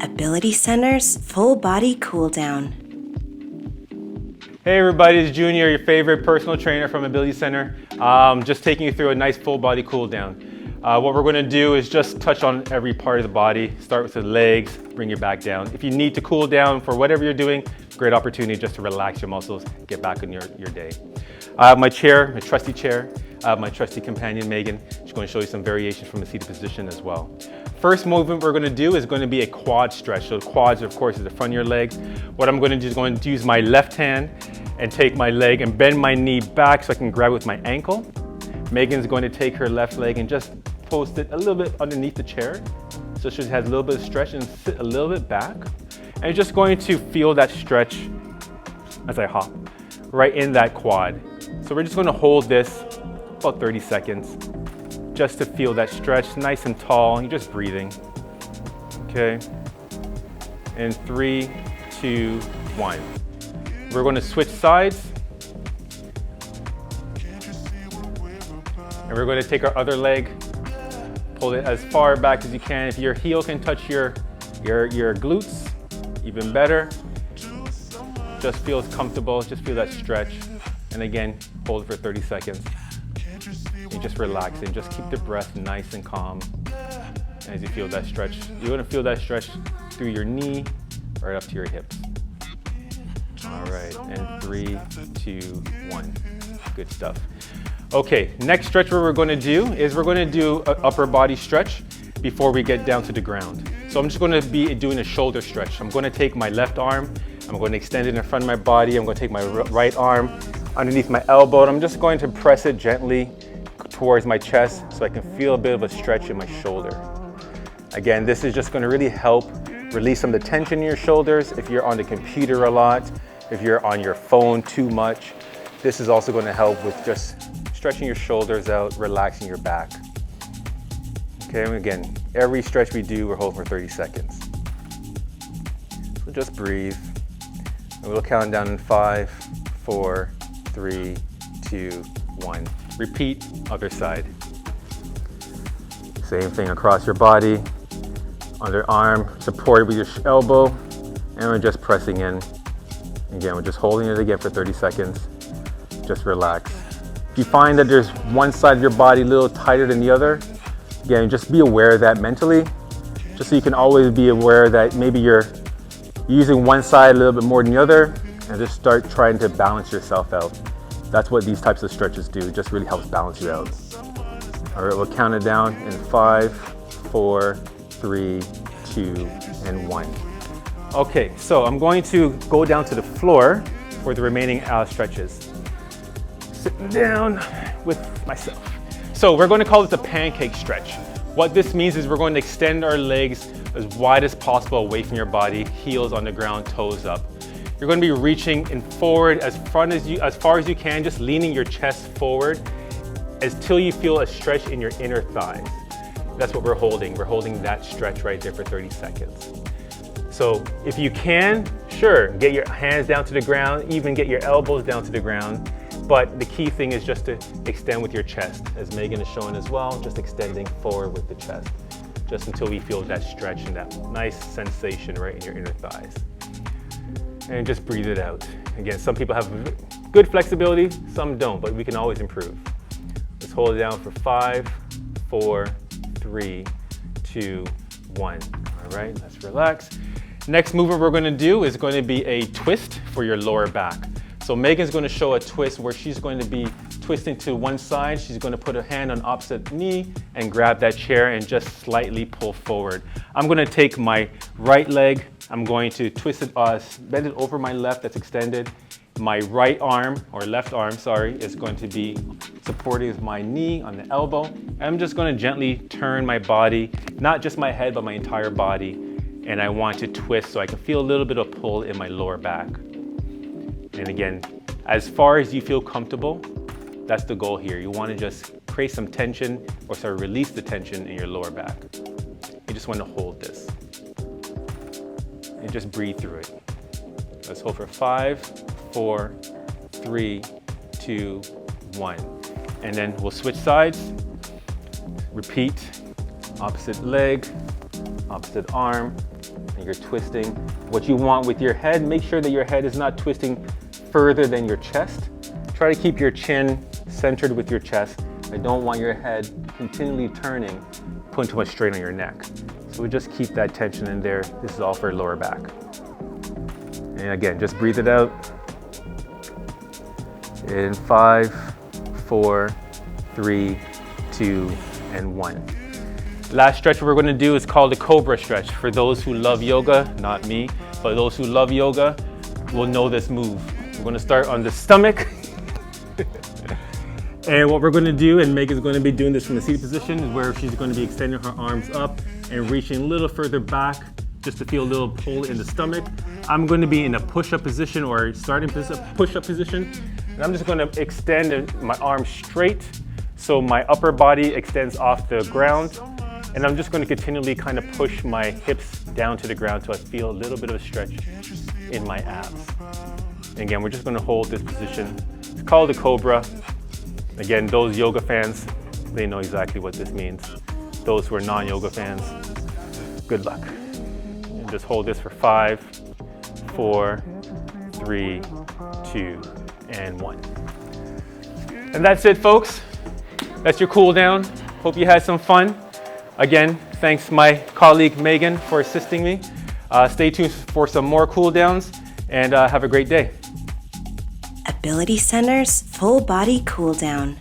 Ability Center's Full Body Cooldown. Hey everybody, it's Junior, your favorite personal trainer from Ability Center. Just taking you through a nice full body cool down. What we're gonna do is just touch on every part of the body. Start with the legs, bring your back down. If you need to cool down for whatever you're doing, great opportunity just to relax your muscles, get back on your day. I have my chair, my trusty chair. I have my trusty companion, Megan. She's going to show you some variations from the seated position as well. First movement we're going to do is going to be a quad stretch. So quads, of course, is the front of your legs. What I'm going to do is going to use my left hand and take my leg and bend my knee back so I can grab it with my ankle. Megan's going to take her left leg and just post it a little bit underneath the chair. So she has a little bit of stretch and sit a little bit back. And you're just going to feel that stretch as I hop right in that quad. So we're just going to hold this about 30 seconds just to feel that stretch, nice and tall. You're just breathing. Okay. In 3, 2, 1. We're going to switch sides. And we're going to take our other leg, pull it as far back as you can. If your heel can touch your glutes, even better. Just feels comfortable, just feel that stretch. And again, hold it for 30 seconds. And just relax and just keep the breath nice and calm. And as you feel that stretch, you're gonna feel that stretch through your knee, right up to your hips. All right, and 3, 2, 1. Good stuff. Okay, next stretch what we're gonna do is we're gonna do an upper body stretch before we get down to the ground. So I'm just gonna be doing a shoulder stretch. I'm gonna take my left arm, I'm going to extend it in front of my body. I'm going to take my right arm underneath my elbow, and I'm just going to press it gently towards my chest so I can feel a bit of a stretch in my shoulder. Again, this is just going to really help release some of the tension in your shoulders. If you're on the computer a lot, if you're on your phone too much, this is also going to help with just stretching your shoulders out, relaxing your back. Okay, and again, every stretch we do, we're holding for 30 seconds. So just breathe. And we'll count down in 5, 4, 3, 2, 1. Repeat, other side. Same thing across your body. Underarm supported with your elbow. And we're just pressing in. Again, we're just holding it again for 30 seconds. Just relax. If you find that there's one side of your body a little tighter than the other, again, just be aware of that mentally. Just so you can always be aware that maybe you're using one side a little bit more than the other, and just start trying to balance yourself out. That's what these types of stretches do. It just really helps balance you out. All right, we'll count it down in 5, 4, 3, 2, and 1. Okay, so I'm going to go down to the floor for the remaining stretches. Sitting down with myself. So we're going to call this a pancake stretch. What this means is we're going to extend our legs as wide as possible away from your body, heels on the ground, toes up. You're going to be reaching in forward as far as you can, just leaning your chest forward until you feel a stretch in your inner thighs. That's what we're holding. We're holding that stretch right there for 30 seconds. So if you can, sure, get your hands down to the ground, even get your elbows down to the ground. But the key thing is just to extend with your chest, as Megan is showing as well, just extending forward with the chest, just until we feel that stretch and that nice sensation right in your inner thighs. And just breathe it out. Again, some people have good flexibility, some don't, but we can always improve. Let's hold it down for 5, 4, 3, 2, 1. All right, let's relax. Next movement we're gonna do is going to be a twist for your lower back. So Megan's going to show a twist where she's going to be twisting to one side. She's going to put her hand on opposite knee and grab that chair and just slightly pull forward. I'm going to take my right leg. I'm going to twist it, bend it over my left that's extended. My right arm, or left arm, sorry, is going to be supporting my knee on the elbow. And I'm just going to gently turn my body, not just my head, but my entire body. And I want to twist so I can feel a little bit of pull in my lower back. And again, as far as you feel comfortable, that's the goal here. You want to just create some tension or sort of release the tension in your lower back. You just want to hold this. And just breathe through it. Let's hold for 5, 4, 3, 2, 1. And then we'll switch sides. Repeat. Opposite leg, opposite twisted arm, and you're twisting. What you want with your head, make sure that your head is not twisting further than your chest. Try to keep your chin centered with your chest. I don't want your head continually turning, putting too much strain on your neck. So we just keep that tension in there. This is all for lower back. And again, just breathe it out. In 5, 4, 3, 2, and 1. Last stretch we're going to do is called the Cobra stretch. For those who love yoga, not me, but those who love yoga will know this move. We're going to start on the stomach. And what we're going to do, and Megan's going to be doing this from the seated position, is where she's going to be extending her arms up and reaching a little further back just to feel a little pull in the stomach. I'm going to be in a push-up position or starting push-up position. And I'm just going to extend my arms straight so my upper body extends off the ground. And I'm just going to continually kind of push my hips down to the ground so I feel a little bit of a stretch in my abs. And again, we're just going to hold this position. It's called the Cobra. Again, those yoga fans, they know exactly what this means. Those who are non-yoga fans, good luck. And just hold this for 5, 4, 3, 2, and 1. And that's it, folks. That's your cool down. Hope you had some fun. Again, thanks to my colleague Megan for assisting me. Stay tuned for some more cool downs, and have a great day. Ability Center's Full Body Cool Down.